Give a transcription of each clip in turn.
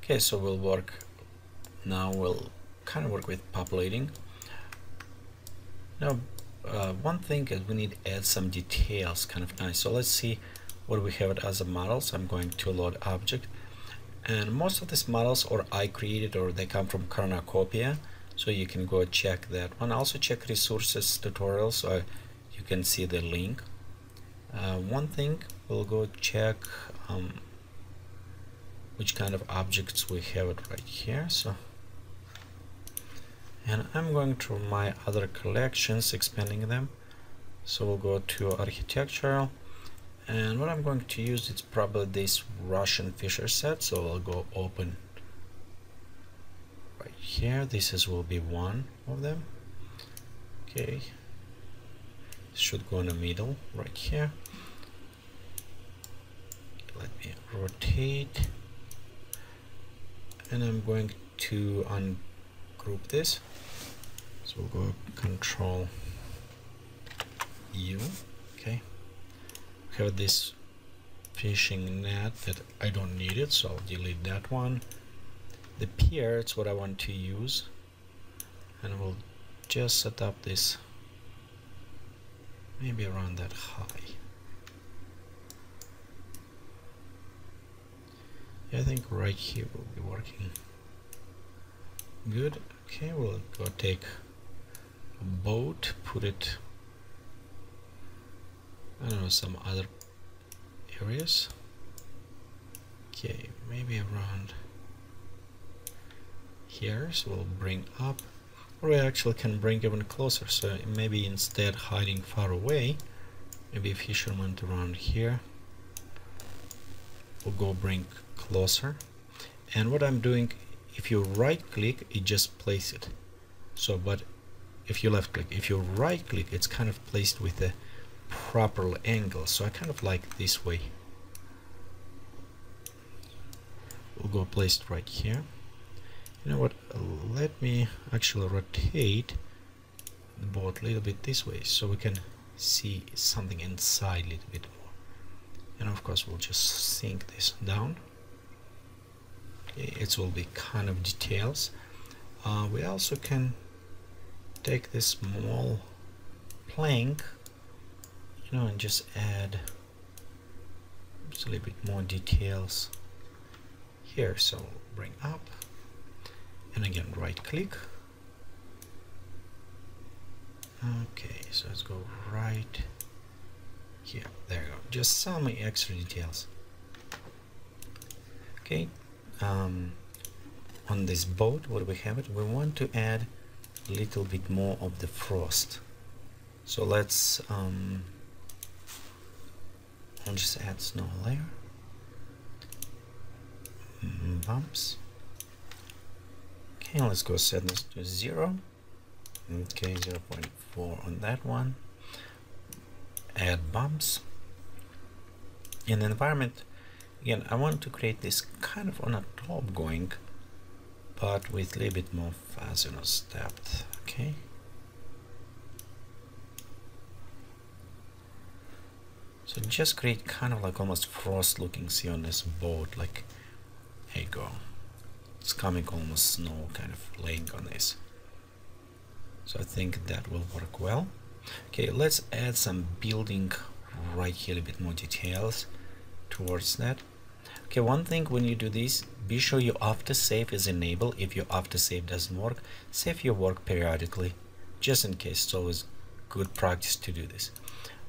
Okay, so we'll kind of work with populating. Now one thing is we need to add some details, kind of nice. So let's see what we have as a model. So I'm going to load object, and most of these models or I created or they come from Cornucopia, so you can go check that one. Also check resources tutorial so you can see the link. One thing, we'll go check which kind of objects we have it right here. So, and I'm going to my other collections, expanding them. So we'll go to architectural, and what I'm going to use is probably this Russian Fisher set. So I'll go open right here. This will be one of them. Okay, should go in the middle right here. Let me rotate, and I'm going to ungroup this. So we'll go Control U. Okay, we have this fishing net that I don't need it, so I'll delete that one. The pier, it's what I want to use, and we'll just set up this maybe around that high. Yeah, I think right here will be working good. Okay, we'll go take a boat, put it, I don't know, some other areas. Okay, maybe around here, so we'll bring up, or we actually can bring even closer. So maybe instead hiding far away, maybe fisherman around here, we'll go bring closer. And what I'm doing, if you right click, it just place it. So but if you left click, if you right click, it's kind of placed with a proper angle. So I kind of like this way. We'll go placed right here. You know what, let me actually rotate the boat a little bit this way so we can see something inside a little bit more. And of course we'll just sink this down. Okay, it will be kind of details. We also can take this small plank, you know, and just add just a little bit more details here. So bring up, and again right click. Okay, so let's go right here. There you go, just some extra details. Okay, on this boat, what do we have it? We want to add a little bit more of the frost. So let's I'll just add snow layer, bumps. Okay, let's go set this to 0. Okay, 0.4 on that one. Add bumps. In the environment, again, I want to create this kind of on a top going, but with a little bit more fuzziness depth. Okay. So just create kind of like almost frost looking sea on this boat, like, there you go. It's coming almost snow kind of laying on this. So I think that will work well. Okay, let's add some building right here, a bit more details towards that. Okay, one thing when you do this, be sure your autosave is enabled. If your autosave doesn't work, save your work periodically, just in case. It's always good practice to do this.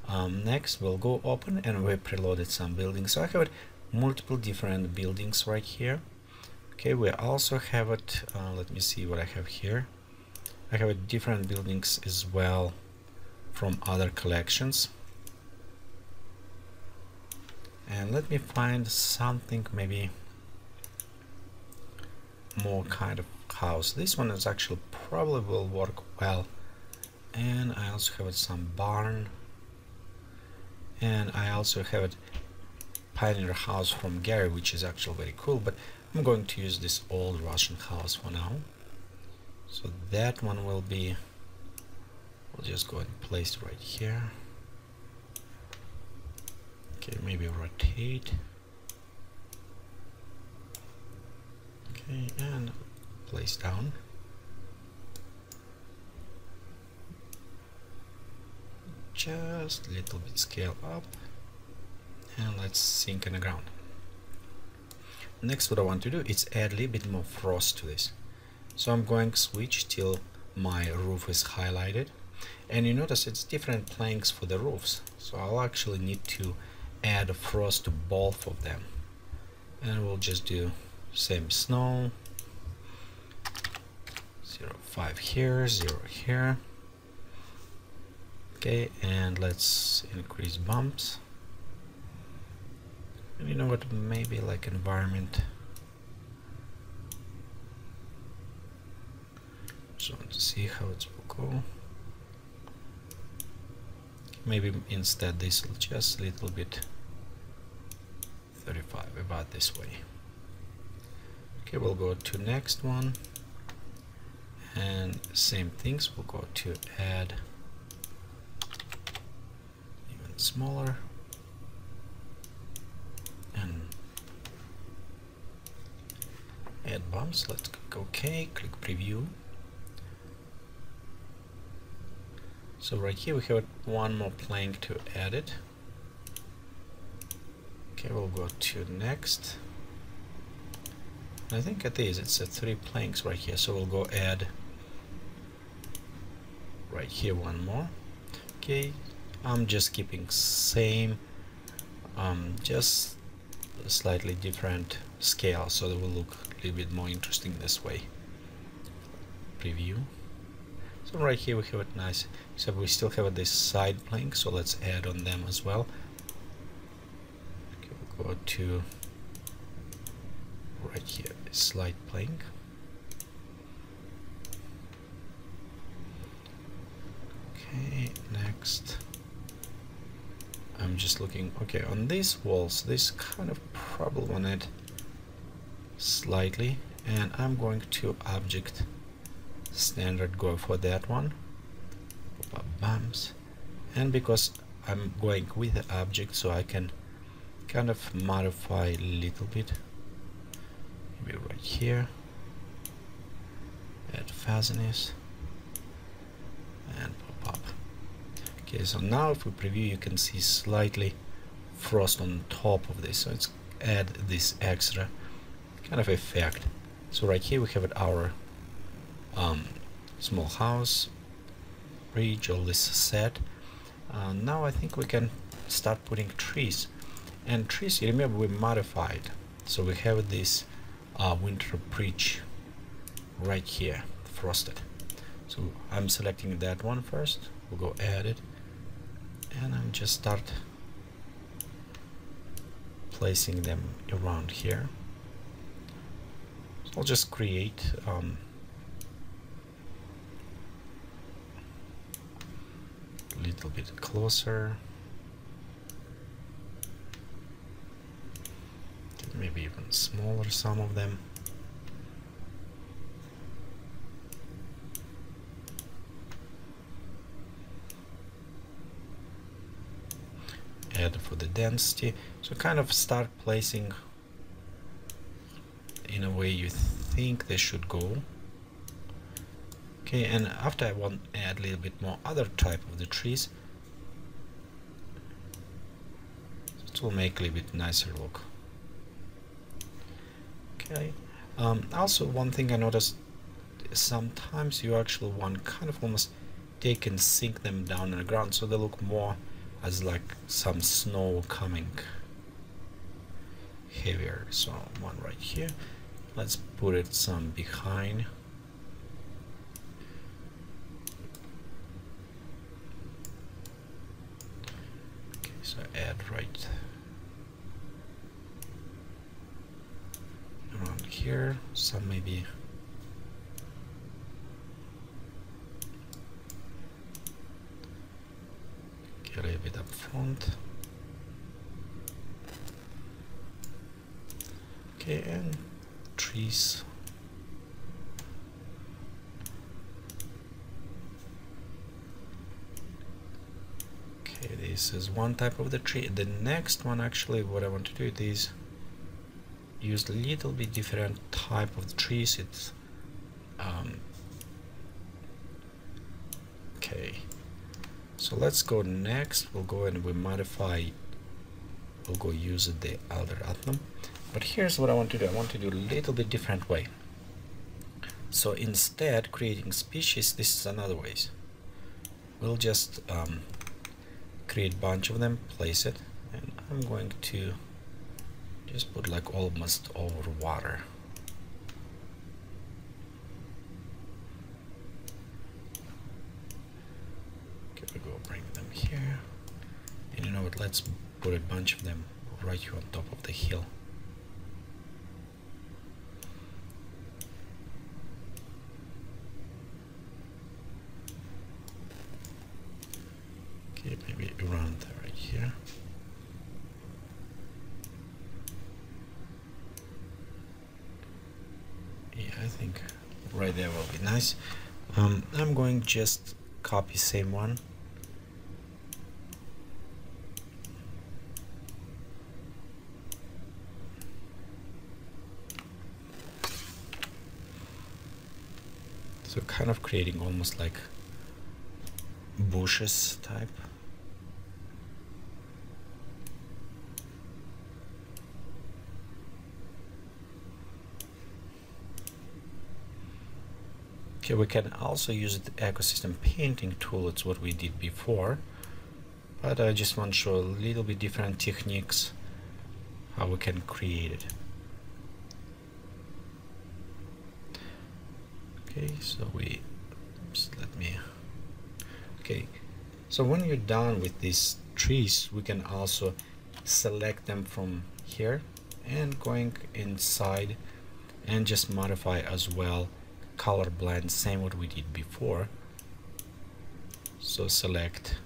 Next, we'll go open, and we preloaded some buildings. So I have multiple different buildings right here. Okay, we also have it, let me see what I have here. I have different buildings as well from other collections. And let me find something maybe more kind of house. This one is actually probably will work well. And I also have some barn. And I also have it Pioneer house from Gary, which is actually very cool, but I'm going to use this old Russian house for now. So that one will be, we'll just go and place it right here. Okay, maybe rotate. Okay, and place down. Just a little bit scale up, and let's sink in the ground. Next, what I want to do is add a little bit more frost to this. So I'm going to switch till my roof is highlighted, and you notice it's different planks for the roofs, so I'll actually need to add a frost to both of them. And we'll just do same snow, 0.5 here, 0 here. Okay, and let's increase bumps. And you know what, maybe like environment. Just want to see how it will go. Maybe instead this will just a little bit 35, about this way. Okay, we'll go to next one, and same things. We'll go to add even smaller, and add bumps. Let's click OK, click preview. So right here we have one more plank to add it. Okay, we'll go to next. I think it is, it's 3 planks right here, so we'll go add right here one more. Okay, I'm just keeping same, just a slightly different scale, so that will look a little bit more interesting this way. Preview. So right here we have it nice, except we still have this side plank, so let's add on them as well. Okay, we'll go to right here, this slide plank. Okay, next. I'm just looking, okay, on these walls, this kind of problem on it slightly, and I'm going to object standard, go for that one, pop up bumps, and because I'm going with the object, so I can kind of modify a little bit, maybe right here, add fuzziness, and pop up. Okay, so now if we preview, you can see slightly frost on top of this, so let's add this extra kind of effect. So right here we have our small house, bridge, all this set. Now I think we can start putting trees, and trees, you remember we modified, so we have this winter bridge right here, frosted. So I'm selecting that one first, we'll go add it, and I'm just start placing them around here. So I'll just create a little bit closer, maybe even smaller, some of them. Add for the density, so kind of start placing in a way you think they should go. Okay, and after I want to add a little bit more other type of the trees, it will make a little bit nicer look. Okay, also one thing I noticed, sometimes you actually want kind of almost take and sink them down in the ground, so they look more as like some snow coming heavier. So one right here, let's put it some behind. Okay, so add right around here, some maybe a little bit up front. Okay, and trees. Okay, this is one type of the tree. The next one, actually, what I want to do is use a little bit different type of trees. It's okay, so let's go next. We'll go and we modify, we'll go use the algorithm. But here's what I want to do. I want to do a little bit different way. So instead creating species, this is another way. We'll just create a bunch of them, place it, and I'm going to just put like almost over water. Okay, we go bring them here, and you know what, let's put a bunch of them right here on top of the hill. Okay, maybe around right here. Yeah, I think right there will be nice. I'm going just copy same one. So kind of creating almost like bushes type. Okay, we can also use the ecosystem painting tool. It's what we did before, but I just want to show a little bit different techniques how we can create it. Okay, so we just let me. Okay, so when you're done with these trees, we can also select them from here and going inside and just modify as well color blend, same what we did before. So select,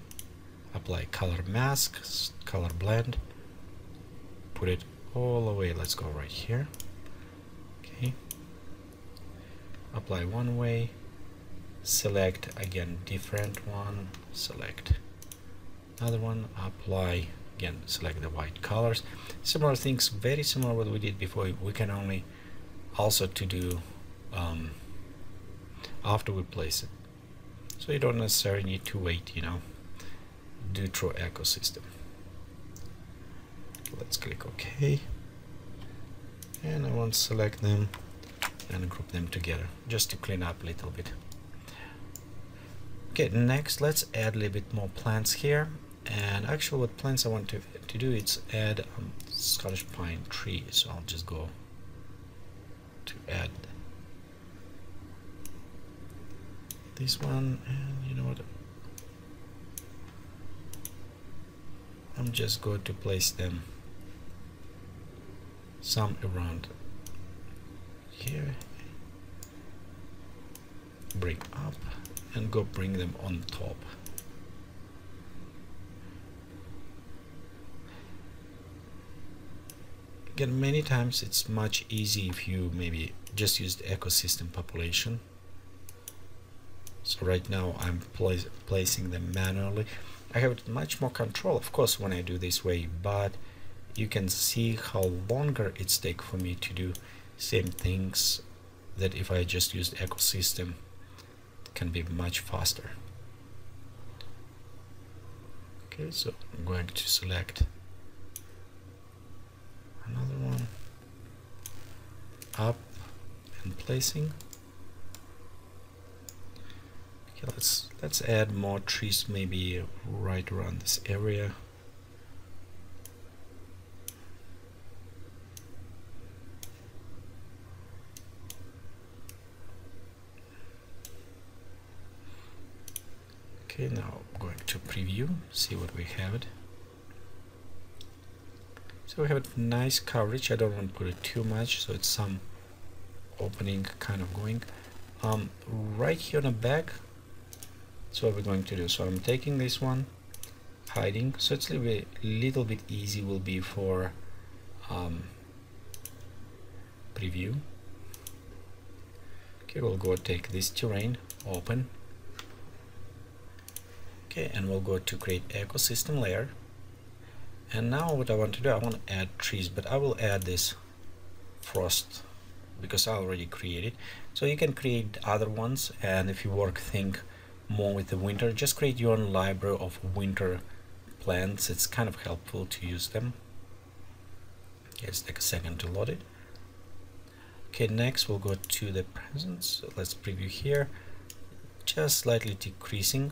apply color mask, color blend, put it all the way, let's go right here. Okay, apply one way, select again different one, select another one, apply again, select the white colors. Similar things, very similar what we did before. We can only also to do after we place it, so you don't necessarily need to wait, you know, do through ecosystem. Let's click OK, and I want to select them and group them together just to clean up a little bit. Okay, next let's add a little bit more plants here, and actually what plants I want to do is add Scottish pine tree. So I'll just go to add this one, and you know what, I'm just going to place them some around here, bring up and go bring them on top. Again, many times it's much easier if you maybe just use the ecosystem population. So right now I'm placing them manually. I have much more control, of course, when I do this way, but you can see how longer it's take for me to do same things that if I just use the ecosystem, it can be much faster. Okay, so I'm going to select another one, up and placing. Okay, let's add more trees, maybe right around this area. Okay, now I'm going to preview, see what we have it. So we have a nice coverage. I don't want to put it too much, so it's some opening kind of going. Right here on the back, that's what we're going to do. So I'm taking this one, hiding, so it's a little bit easy will be for preview. Okay, we'll go take this terrain, open. Okay, and we'll go to create ecosystem layer. And now what I want to do, I want to add trees, but I will add this frost because I already created. So you can create other ones, and if you think more with the winter, just create your own library of winter plants. It's kind of helpful to use them. Let's take a second to load it. Okay, next we'll go to the presents. So let's preview here, just slightly decreasing.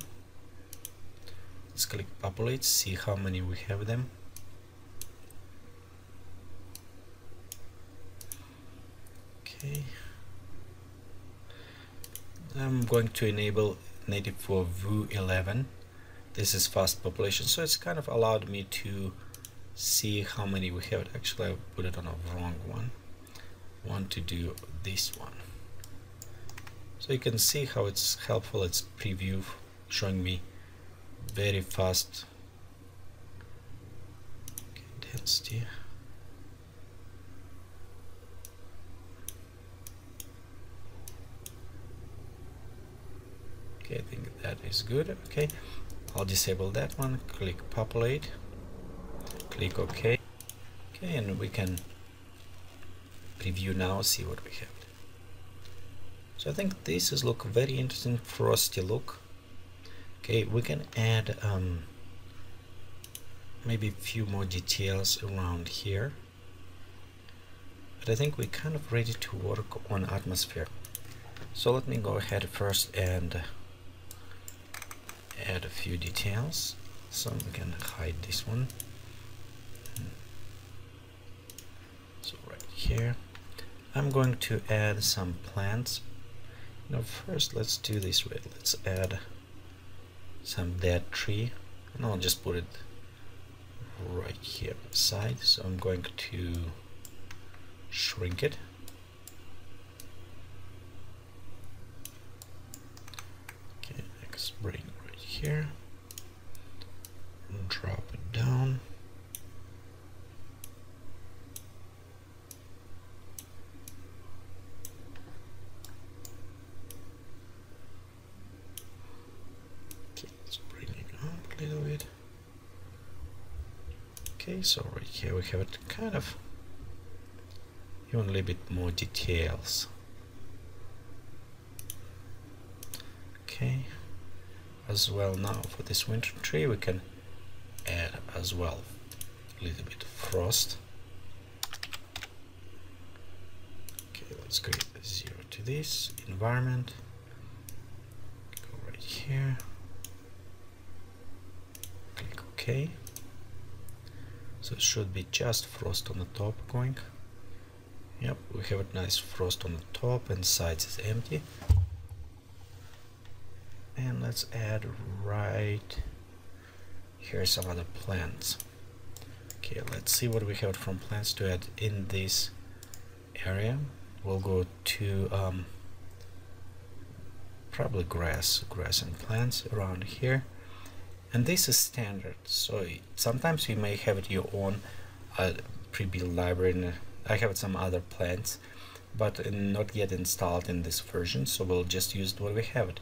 Let's click populate, see how many we have them. Okay, I'm going to enable native for Vue 11. This is fast population, so it's kind of allowed me to see how many we have. Actually, I put it on a wrong one. I want to do this one, so you can see how it's helpful. It's preview showing me very fast. Okay, density. Okay, I think that is good. Okay, I'll disable that one, click populate, click OK. Okay, and we can preview now, see what we have. So I think this is look very interesting, frosty look. Okay, we can add maybe a few more details around here, but I think we're kind of ready to work on atmosphere. So let me go ahead first and add a few details. So we can hide this one. So right here I'm going to add some plants. Now first let's do this way. Let's add some dead tree, and I'll just put it right here beside. So I'm going to shrink it. Okay, let's bring right here, drop it down. Okay, let's bring it up a little bit. Okay, so right here we have it kind of even a little bit more details. Okay, as well now for this winter tree we can add as well a little bit of frost. Okay, let's create a 0 to this environment, go right here, click OK. So it should be just frost on the top going. Yep, we have a nice frost on the top and sides is empty. And let's add right here some other plants. Okay, let's see what we have from plants to add in this area. We'll go to probably grass and plants around here. And this is standard, so sometimes you may have it your own pre-built library. I have some other plants, but not yet installed in this version, so we'll just use what we have it.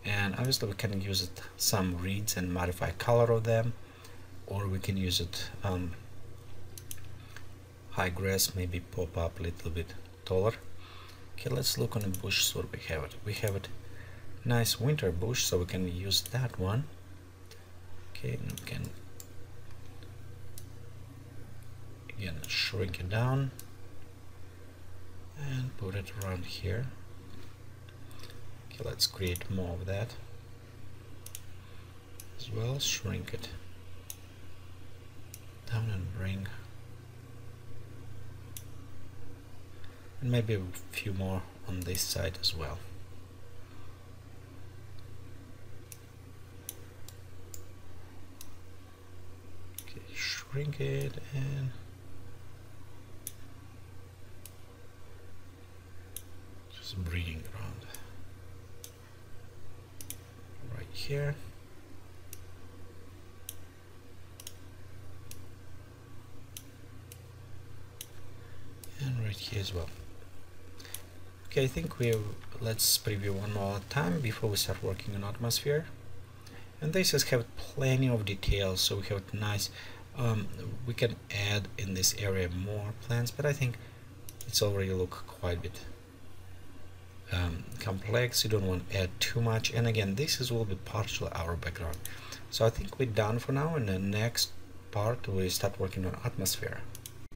And obviously we can use it some reeds and modify color of them, or we can use it high grass, maybe pop up a little bit taller. Okay, let's look on the bush. So we have it. We have it nice winter bush, so we can use that one. Okay, and we can again shrink it down and put it around here. Okay, let's create more of that as well. Shrink it down and bring, and maybe a few more on this side as well. Shrink it and just bring it around right here. And right here as well. Okay, I think let's preview one more time before we start working on atmosphere. And this has have plenty of details, so we have nice. We can add in this area more plants, but I think it's already look quite a bit complex. You don't want to add too much, and again this will be partially our background. So I think we're done for now. In the next part we start working on atmosphere.